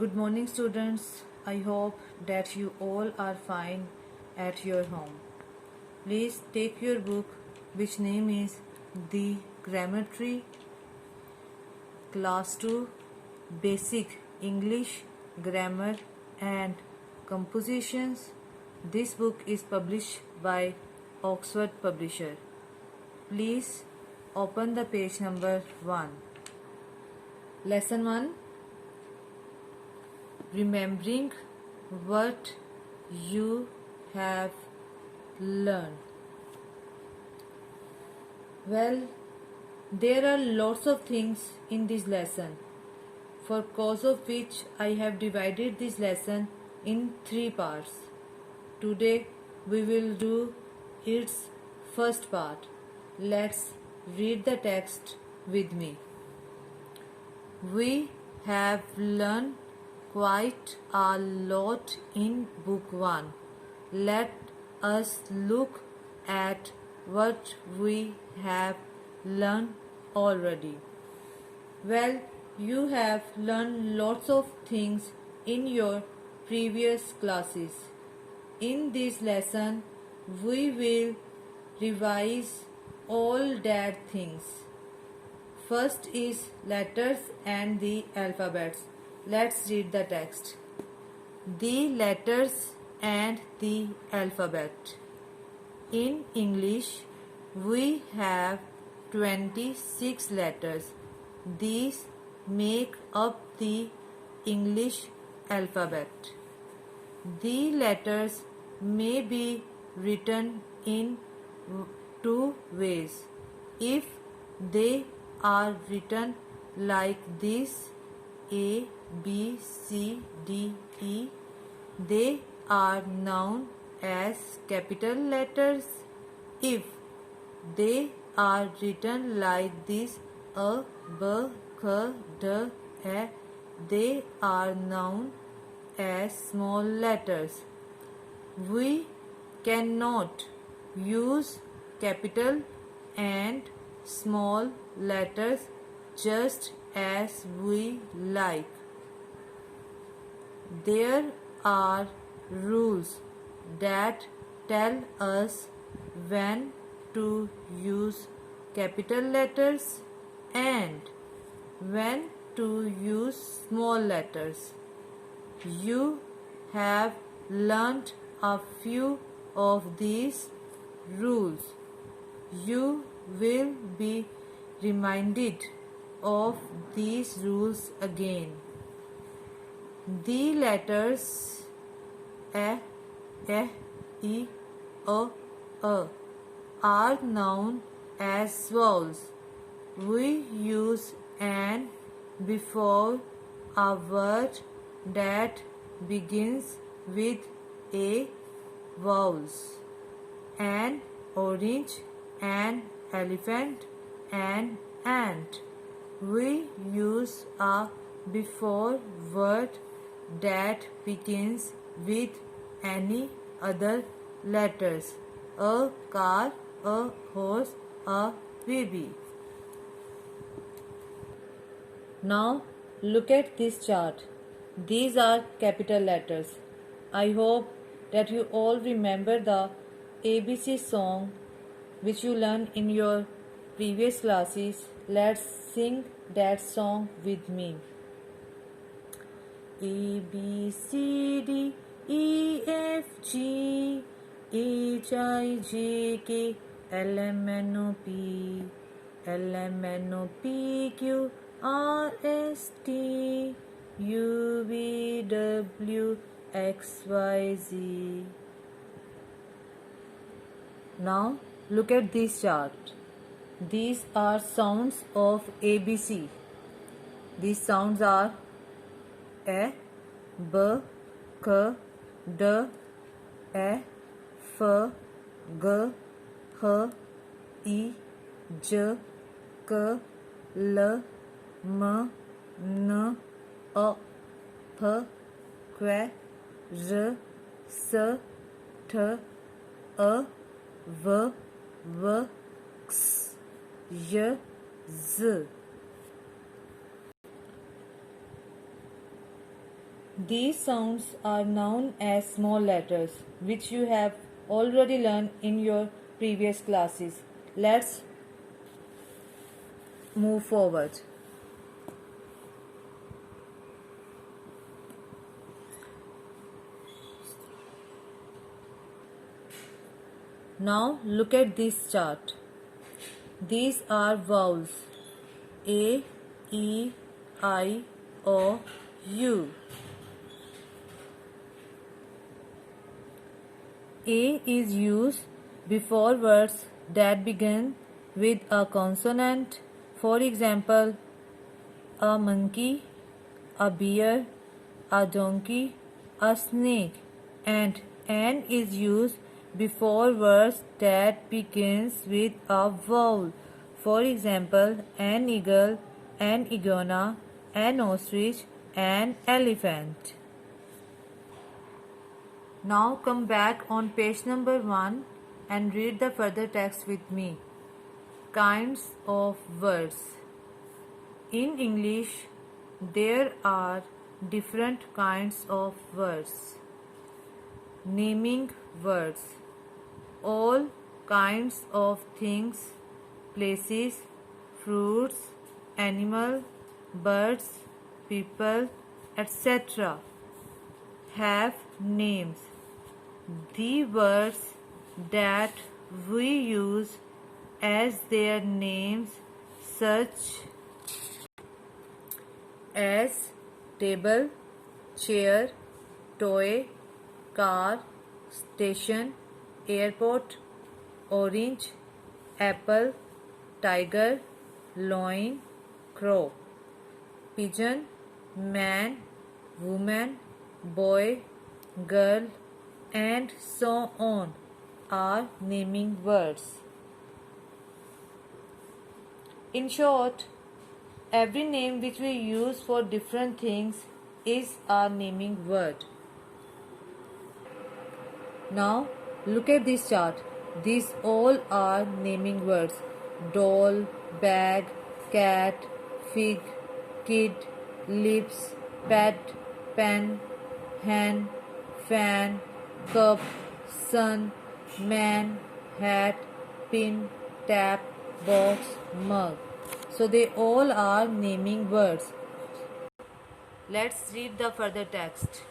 Good morning, students. I hope that you all are fine at your home. Please take your book, which name is The Grammar Tree, Class 2, Basic English, Grammar and Compositions. This book is published by Oxford Publisher. Please open the page number 1. Lesson 1. Remembering what you have learned. Well, there are lots of things in this lesson, for cause of which I have divided this lesson in 3 parts. Today we will do its first part. Let's read the text with me. We have learned quite a lot in Book 1. Let us look at what we have learned already. Well, you have learned lots of things in your previous classes. In this lesson, we will revise all that things. First is letters and the alphabets. Let's read the text. The letters and the alphabet. In English, we have 26 letters. These make up the English alphabet. The letters may be written in 2 ways. If they are written like this, A, B, C, D, E, they are known as capital letters. If they are written like this, A, B, C, D, E, they are known as small letters. We cannot use capital and small letters just as we like. There are rules that tell us when to use capital letters and when to use small letters. You have learnt a few of these rules. You will be reminded of these rules again. The letters A, E, O, are known as vowels. We use an before a word that begins with a vowels. An orange, an elephant, an ant. We use a before word that begins with any other letters. A car, a horse, a baby. Now look at this chart. These are capital letters. I hope that you all remember the ABC song which you learned in your previous classes. Let's sing that song with me. A, B, C, D, E, F, G, H, I, J, K, L, M, N, O, P, L, M, N, O, P, Q, R, S, T, U, V, W, X, Y, Z. Now look at this chart. These are sounds of ABC. These sounds are A, B, K, D, E, F, G, H, I, J, K, L, M, N, O, P, Q, R, S, T, E, V, W, X, Y, Z. These sounds are known as small letters, which you have already learned in your previous classes. Let's move forward. Now look at this chart. These are vowels: A, E, I, O, U. A is used before words that begin with a consonant. For example, a monkey, a bear, a donkey, a snake. And N is used before words that begins with a vowel. For example, an eagle, an iguana, an ostrich, an elephant. Now come back on page number 1 and read the further text with me. Kinds of words. In English, there are different kinds of words. Naming words. All kinds of things, places, fruits, animal, birds, people, etc. have names. The words that we use as their names, such as table, chair, toy, car, station, airport, orange, apple, tiger, loin, crow, pigeon, man, woman, boy, girl, and so on are naming words. In short, every name which we use for different things is a naming word. Now look at this chart. These all are naming words: doll, bag, cat, fig, kid, lips, pet, pen, hen, fan, cup, sun, man, hat, pin, tap, box, mug. So they all are naming words. Let's read the further text.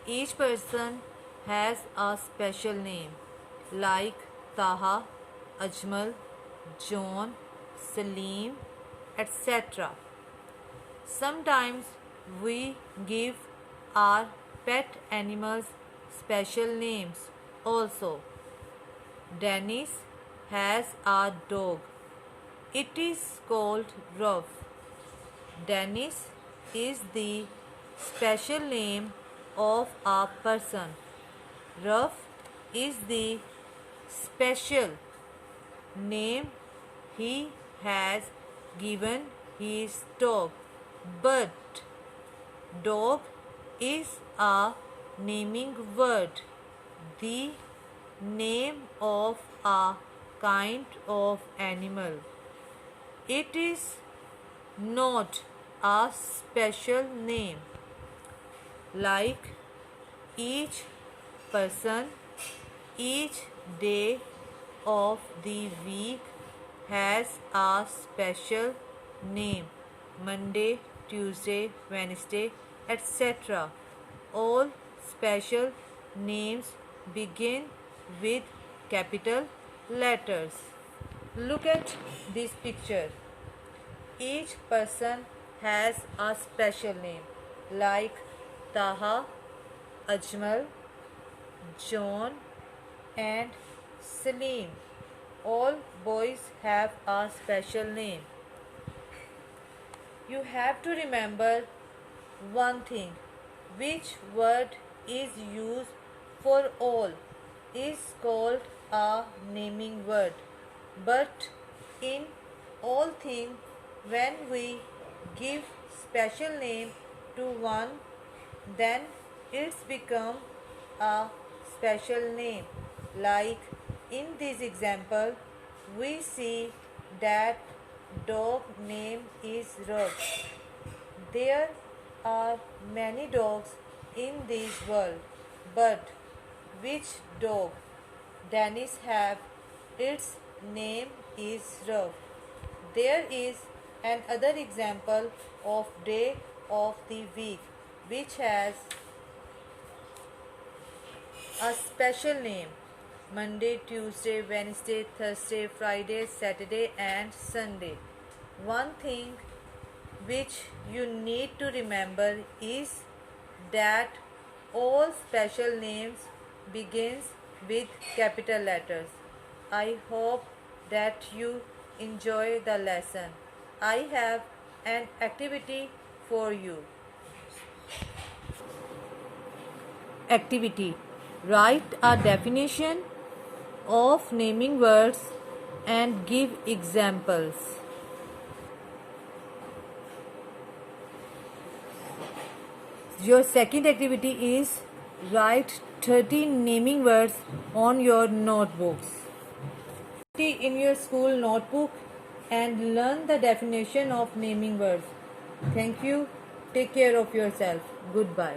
Each person has a special name, like Taha, Ajmal, John, Salim, etc. Sometimes we give our pet animals special names also. Dennis has a dog. It is called Ruff. Dennis is the special name of a person. Ruff is the special name he has given his dog. But dog is a naming word, the name of a kind of animal. It is not a special name. Like each person, each day of the week has a special name. Monday, Tuesday, Wednesday, etc. All special names begin with capital letters. Look at this picture. Each person has a special name, like Taha, Ajmal, John, and Salim. All boys have a special name. You have to remember one thing: which word is used for all is called a naming word. But in all things, when we give special name to one, then it's become a special name. Like in this example, we see that dog name is Rug. There are many dogs in this world, but which dog Danish have? Its name is Ruff. There is another example of day of the week which has a special name: Monday, Tuesday, Wednesday, Thursday, Friday, Saturday, and Sunday. One thing which you need to remember is that all special names begins with capital letters. I hope that you enjoy the lesson. I have an activity for you. Activity: write a definition of naming words and give examples. Your second activity is write 30 naming words on your notebooks. In your school notebook and learn the definition of naming words. Thank you. Take care of yourself. Goodbye.